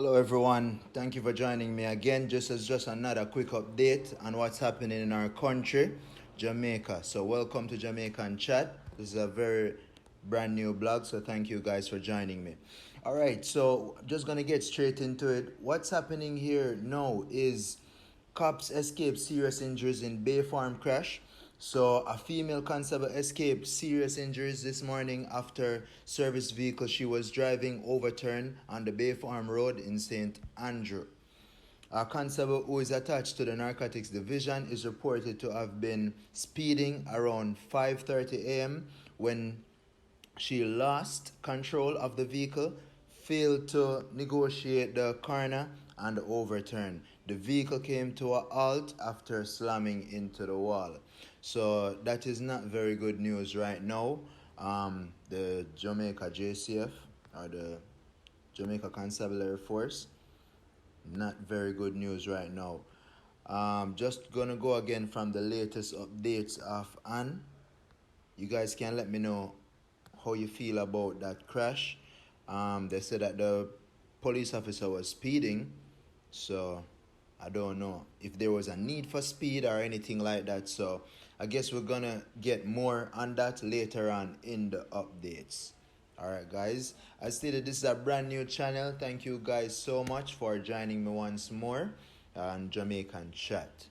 Hello everyone, thank you for joining me again. Just another quick update on what's happening in our country, Jamaica. So welcome to Jamaican Chat. This is a very brand new blog, so thank you guys for joining me. All right, so just gonna get straight into it. What's happening here now is cops escaped serious injuries in Bay Farm crash. So a female constable escaped serious injuries this morning after service vehicle she was driving overturned on the Bay Farm Road in St. Andrew. A constable who is attached to the Narcotics Division is reported to have been speeding around 5:30 a.m. when she lost control of the vehicle, failed to negotiate the corner, and overturned. The vehicle came to a halt after slamming into the wall. So that is not very good news right now. The Jamaica JCF, or the Jamaica Constabulary Force, not very good news right now. Just gonna go again from the latest updates of Anne. You guys can let me know how you feel about that crash. They said that the police officer was speeding, so I don't know if there was a need for speed or anything like that. So I guess we're gonna get more on that later on in the updates. Alright guys, as stated, this is a brand new channel. Thank you guys so much for joining me once more on Jamaican Chat.